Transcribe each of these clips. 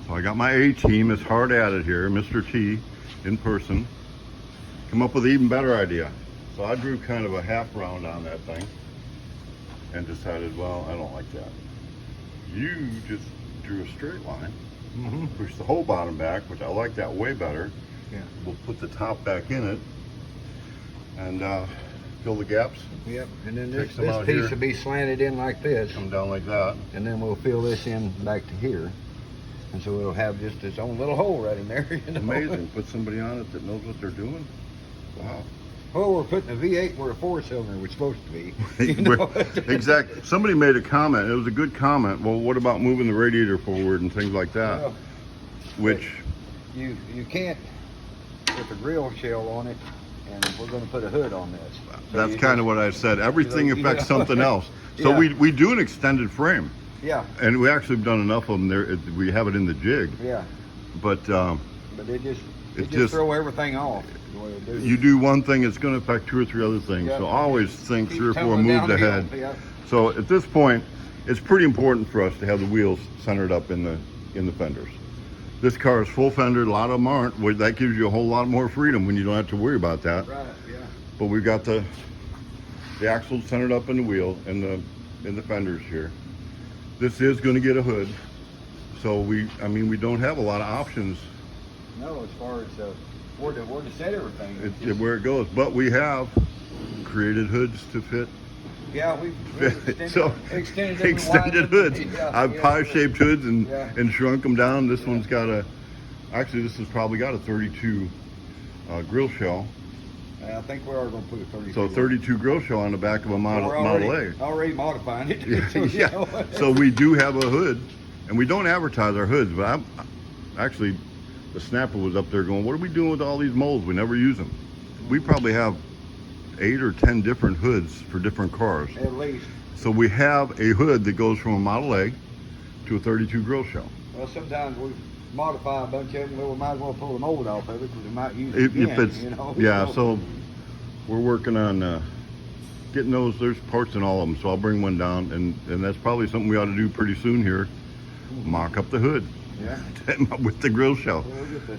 So I got my A-team. It's hard at it here, Mr. T, in person. Come up with an even better idea. So I drew kind of a half round on that thing and decided, well, I don't like that. You just drew a straight line, push the whole bottom back, which I like that way better. Yeah. We'll put the top back in it and fill the gaps. Yep. And then Take this some out piece here. will be slanted in like this. Come down like that. And then we'll fill this in back to here. And so it'll have just its own little hole right in there. You know? Amazing. Put somebody on it that knows what they're doing. Wow. Well, we're putting a V8 where a 4-cylinder was supposed to be. You know? Exactly. Somebody made a comment. It was a good comment. Well, what about moving the radiator forward and things like that? Well, Which you can't put the grill shell on it, and we're going to put a hood on this. So that's kind of what I said. Everything affects something else. So Yeah. we do an extended frame, Yeah. and we actually have done enough of them there. We have it in the jig, Yeah. but But it just throw everything off. The way it do. you do one thing, it's going to affect 2 or 3 other things. Yeah. So always think Keep 3 or 4 tumbling moves downhill. ahead. Yeah. So at this point, it's pretty important for us to have the wheels centered up in the fenders. This car is full fendered. A lot of them aren't. Well, that gives you a whole lot more freedom when you don't have to worry about that. Right. Yeah. But we've got the axles centered up in the wheel and in the fenders here. This is going to get a hood. So we don't have a lot of options No, as far as where to set everything. It's just- where it goes. But we have created hoods to fit. Yeah, we've extended them and Extended widened them. hoods. Yeah, I've yeah. pie-shaped hoods and Yeah. shrunk them down. This one's got actually this has probably got a 32 grill shell. I think we are going to put a 32. So 32 grill shell on the back of a Model A. Already modifying it. Yeah. So we do have a hood, and we don't advertise our hoods, but I'm actually, the snapper was up there going, what are we doing with all these molds? We never use them. We probably have 8 or 10 different hoods for different cars. At least. So we have a hood that goes from a Model A to a 32 grill shell. Well, sometimes we modify a bunch of them, but we might as well pull the mold off of it because we might use it If again, it's, you know? yeah, so we're working on getting those. There's parts in all of them, so I'll bring one down, and that's probably something we ought to do pretty soon here. Mock up the hood. Yeah. With the grill shell. We'll get the,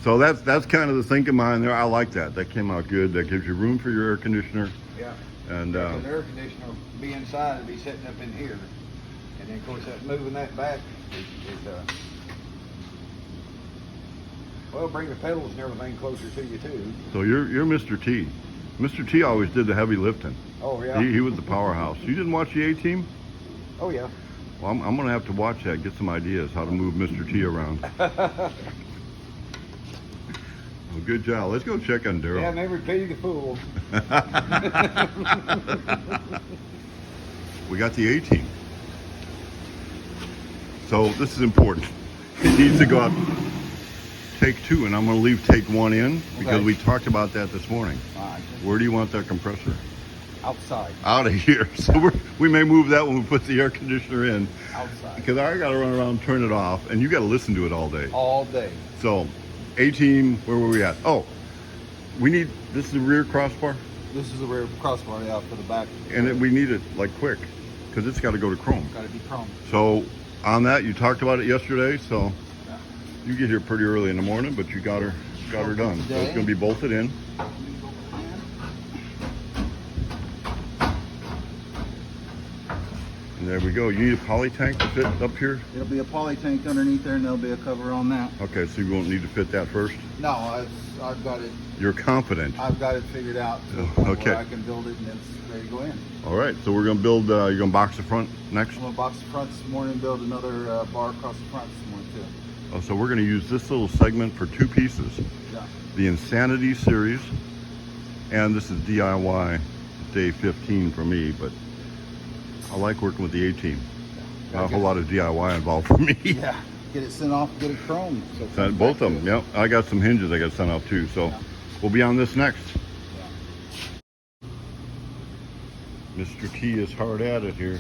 So that's kind of the thinking behind there. I like that. That came out good. That gives you room for your air conditioner. yeah. And The air conditioner will be inside, it'll be sitting up in here. And then, of course, moving that back is well, bring the pedals and everything closer to you, too. so you're Mr. T. Mr. T always did the heavy lifting. Oh, yeah. He was the powerhouse. You didn't watch the A-Team? Oh, yeah. Well, I'm going to have to watch that, get some ideas how to move Mr. T around. Well, good job. Let's go check on Daryl. Yeah, maybe Pity the Fool. We got the A-Team. So this is important. It needs to go out take 2, and I'm going to leave take 1 in because Okay. we talked about that this morning. All right. Where do you want that compressor? Outside. Out of here. So we may move that when we put the air conditioner in, Outside. because I got to run around and turn it off, and you got to listen to it all day. All day. So A-Team, where were we at? Oh, this is the rear crossbar, This is the rear crossbar out for the back. and we need it like quick because it's got to go to chrome. Got to be chrome. So on that, you talked about it yesterday, so you get here pretty early in the morning, but you got her done. So it's going to be bolted in. And there we go. You need a poly tank to fit up here? It'll be a poly tank underneath there, and there'll be a cover on that. Okay, so you won't need to fit that first? No, I've got it. You're confident. I've got it figured out. Okay. Where I can build it, and it's ready to go in. All right, so we're going to build, you're going to box the front next? I'm gonna box the front this morning, build another bar across the front this morning too. Oh, so we're going to use this little segment for 2 pieces. Yeah. The Insanity series, and this is DIY day 15 for me, but I like working with the A-Team. Not a whole lot of DIY involved for me. Yeah. Get it sent off, get it chromed. So it comes Both back of to them, us. yep. I got some hinges I got sent off too, so Yeah. we'll be on this next. Yeah. Mr. T is hard at it here.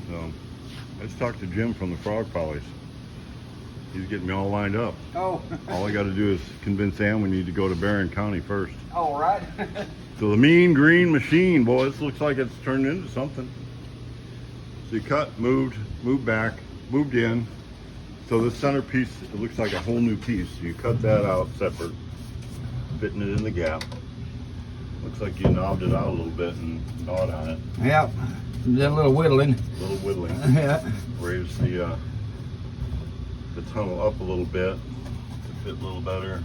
So let's talk to Jim from the Frog Polys. He's getting me all lined up. Oh. All I got to do is convince Ann we need to go to Barron County first. All right. So the Mean Green Machine, boy, this looks like it's turned into something. So you cut, moved back, moved in, So the centerpiece, it looks like a whole new piece. You cut that out separate, fitting it in the gap. Looks like you knobbed it out a little bit and gnawed on it. Yep. Did a little whittling. A little whittling. Yeah. Raise the tunnel up a little bit to fit a little better.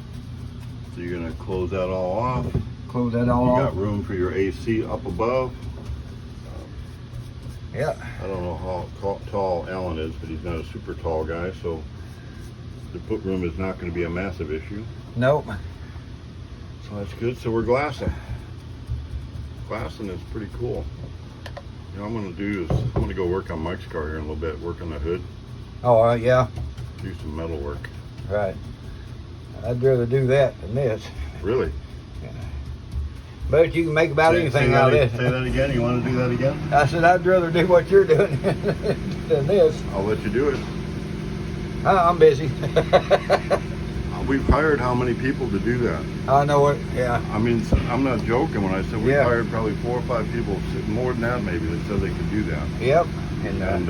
So you're gonna close that all off. Close that all You off. got room for your AC up above. Yeah. I don't know how tall Alan is, but he's not a super tall guy, so the footroom is not going to be a massive issue. Nope. So that's good. So we're glassing. Glassing is pretty cool. You know, what I'm going to do is I'm going to go work on Mike's car here in a little bit, work on the hood, Oh, yeah. do some metal work. Right. I'd rather do that than this. Really? But you can make about anything out of this. Say that again. You want to do that again? I said I'd rather do what you're doing than this. I'll let you do it. I'm busy. We've hired how many people to do that? I know it. Yeah. I mean, I'm not joking when I said we Yeah. hired probably 4 or 5 people, more than that maybe, that said they could do that. Yep. And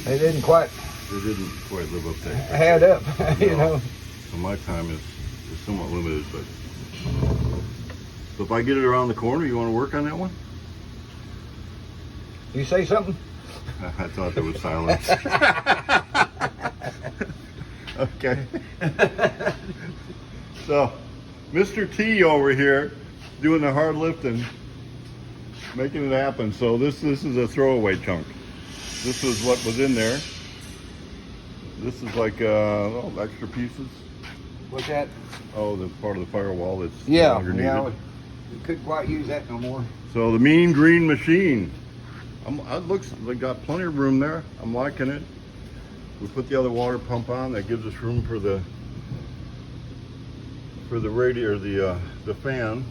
they didn't quite they didn't quite live up to that. add up, you No. know. So my time is somewhat limited, but so if I get it around the corner, you want to work on that one? You say something? I thought there was silence. Okay. So, Mr. T over here doing the hard lifting, making it happen. So this is a throwaway chunk. This was what was in there. This is like extra pieces. What's that? Oh, the part of the firewall that's no Yeah. longer needed. Yeah. We couldn't quite use that no more. So the mean green machine. It looks like got plenty of room there. I'm liking it. We put the other water pump on. That gives us room for the radiator, the fan,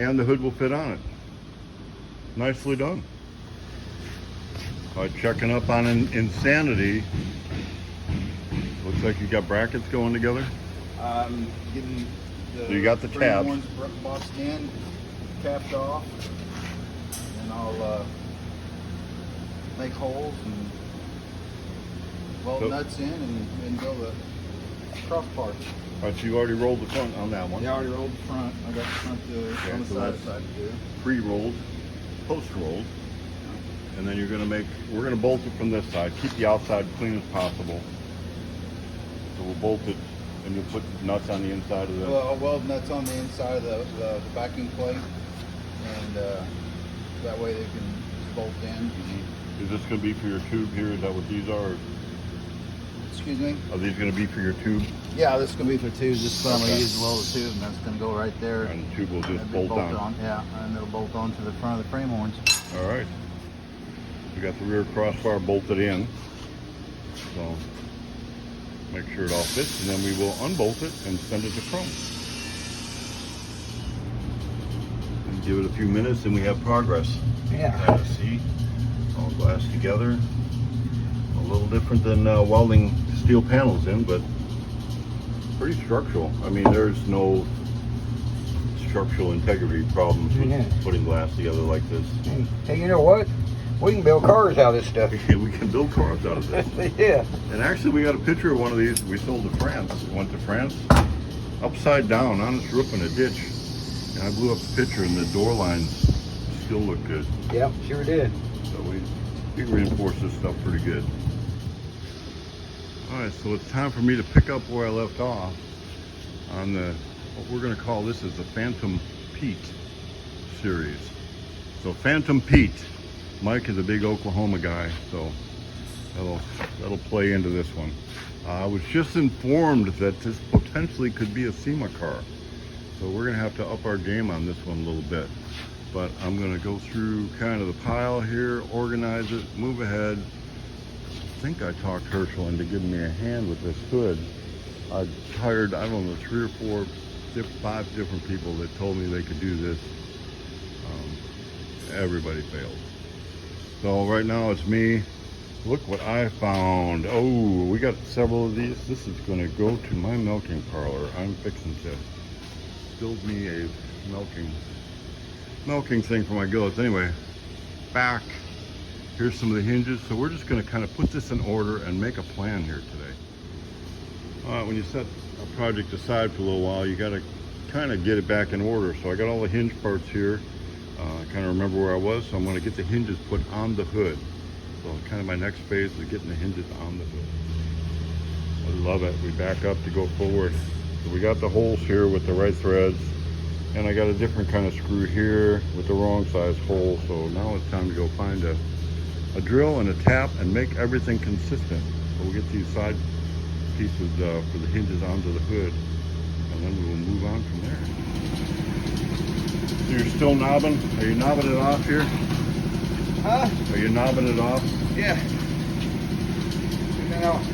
and the hood will fit on it. Nicely done. Checking up on Insanity. Looks like you got brackets going together. Getting the So you got the frame tabs. ones boxed in, capped off, and I'll make holes and weld So- nuts in and go the cross part. All right, so you already rolled the front on that one. I already rolled the front. I got the front on the so side that's- to do. Pre-rolled, post-rolled, and then we're gonna bolt it from this side. Keep the outside clean as possible. So we'll bolt it, and you'll put nuts on the inside of the. Well, I'll weld nuts on the inside of the backing plate, and that way they can bolt in. Is this gonna be for your tube here? Is that what these are? Excuse me? Are these gonna be for your tube? Yeah, this is gonna be for tubes. This is what I'm gonna Okay. use to weld the tube, and that's gonna go right there. And the tube will just It'll be bolt on. Yeah, and it'll bolt on to the front of the frame horns. All right. We got the rear crossbar bolted in. So make sure it all fits, and then we will unbolt it and send it to chrome. And give it a few minutes, and we have progress. Yeah. Kind of see, all glass together. A little different than welding steel panels in, but pretty structural. I mean, there's no structural integrity problems with Yeah. putting glass together like this. Hey, you know what? We can build cars out of this stuff. We can build cars out of this. Yeah. And actually, we got a picture of one of these we sold to France. Went to France, upside down on its roof in a ditch. And I blew up the picture, and the door lines still look good. Yep, sure did. So we reinforced this stuff pretty good. All right, so it's time for me to pick up where I left off on what we're going to call this is the Phantom Pete series. So Phantom Pete. Mike is a big Oklahoma guy, so that'll play into this one. I was just informed that this potentially could be a SEMA car, so we're gonna have to up our game on this one a little bit. But I'm gonna go through kind of the pile here, organize it, move ahead. I think I talked Herschel into giving me a hand with this hood. I hired, I don't know, 3 or 4, 5 different people that told me they could do this. Everybody failed. So right now it's me. Look what I found. Oh, we got several of these. This is going to go to my milking parlor. I'm fixing to build me a milking thing for my goats. Anyway, back Here's some of the hinges. So we're just gonna kind of put this in order and make a plan here today. When you set a project aside for a little while, you gotta kind of get it back in order. So I got all the hinge parts here. I kind of remember where I was, so I'm gonna get the hinges put on the hood. So kind of my next phase is getting the hinges on the hood. I love it. We back up to go forward. So we got the holes here with the right threads, and I got a different kind of screw here with the wrong size hole. So now it's time to go find a drill and a tap and make everything consistent. So we'll get these side pieces for the hinges onto the hood, and then we will move on from there. So you're still knobbing? Are you knobbing it off here? Huh? Are you knobbing it off? Yeah. And then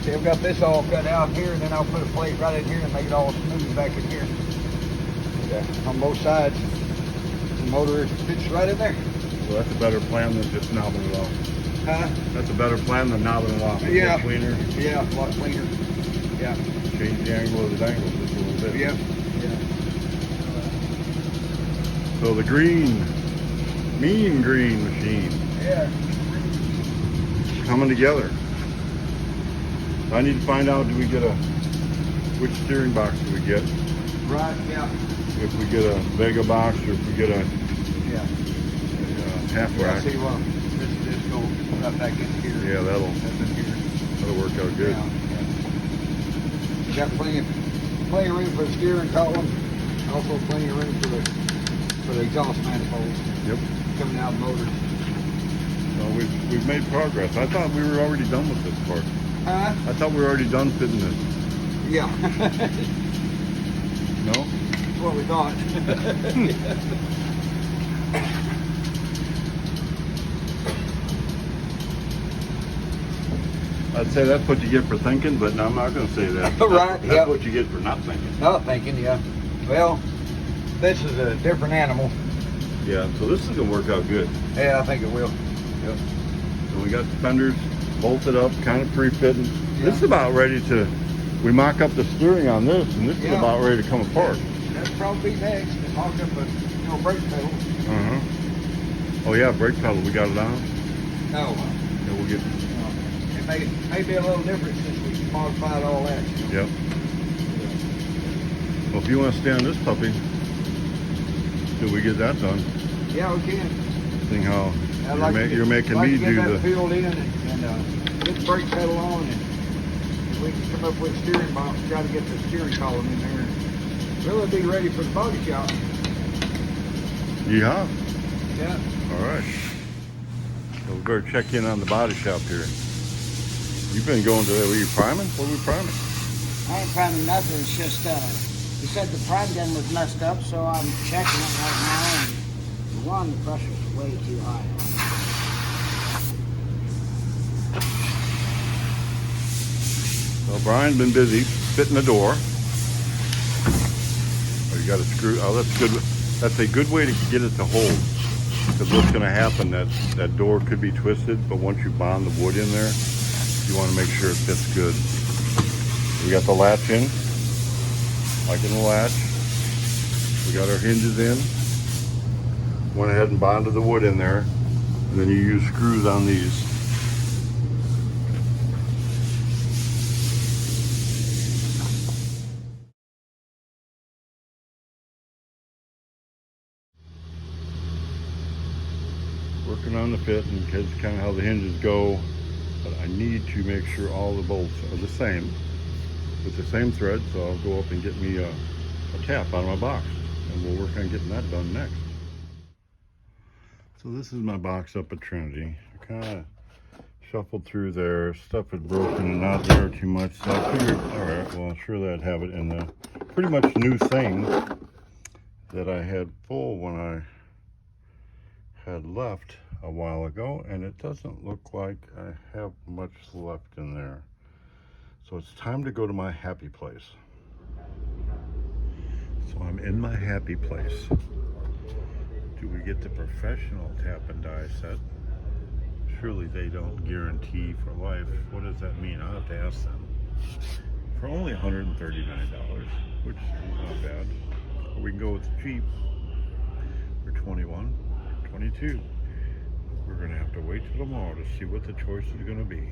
see, I've got this all cut out here, and then I'll put a plate right in here and make it all smooth back in here. And, on both sides, the motor fits right in there. Well, that's a better plan than just knobbing it off. Huh? That's a better plan than knobbing it off. It's Yeah. a little cleaner. Yeah, a lot cleaner. Yeah. Change the angle of the dangle just a little bit. Yeah. Yeah. So the green, mean green machine Yeah. coming together. I need to find out, which steering box do we get? Right. Yeah. If we get a Vega box or if we get a Yeah. half Yeah. rack. See, well, this goes right back in here. Yeah, that'll That's in here. work out good. Yeah. You got plenty of room for the steering column. Also plenty of room for the exhaust manifold Yep. coming out of the motor. So we've made progress. I thought we were already done with this part. Huh? I thought we were already done fitting this. Yeah. No? That's what we thought. I'd say that's what you get for thinking, but no, I'm not going to say that. Right, That's yeah. what you get for not thinking. Not thinking, yeah. Well, this is a different animal. Yeah, so this is going to work out good. Yeah, I think it will. Yep. So we got the fenders bolted up, kind of pre-fitting. Yeah. This is about ready to, we mock up the steering on this, and this is Yeah. about ready to come apart. That'll probably be next. And mock up a brake pedal. Uh-huh. Oh yeah, brake pedal, we got it on? No. Yeah, we'll get, It may be a little different since we modified all that. yep. Well, if you want to stay on this puppy, till we get that done, Yeah, we can. seeing how I'd like to you're making like me to get do that the, filled in and get the brake pedal on, and if we can come up with a steering box, try to get the steering column in there, and really be ready for the body shop. yeehaw. Yeah. All right. So we better check in on the body shop here. You've been going today. Were you priming? What were we priming? I ain't priming nothing, it's just, he said the prime gun was messed up, so I'm checking it right now, and the pressure's way too high. So Brian's been busy fitting the door. Oh, you got to screw. Oh, that's good. That's a good way to get it to hold. Because what's going to happen, that door could be twisted, but once you bond the wood in there, you want to make sure it fits good. We got the latch in, like in the latch. We got our hinges in. Went ahead and bonded the wood in there, and then you use screws on these. Working on the fit, and that's kind of how the hinges go. But I need to make sure all the bolts are the same, with the same thread. So I'll go up and get me a tap out of my box, and we'll work on getting that done next. So this is my box up at Trinity. I kind of shuffled through there. Stuff had broken and not there too much. So I figured, all right, well, I'm sure that I'd have it in the pretty much new thing that I had full when I had left a while ago, and it doesn't look like I have much left in there. So it's time to go to my happy place. So I'm in my happy place. Do we get the professional tap and die set? Surely they don't guarantee for life. What does that mean? I'll have to ask them. For only $139, which is not bad. Or we can go with the cheap for $21, $22. we're gonna have to wait till tomorrow to see what the choice is gonna be.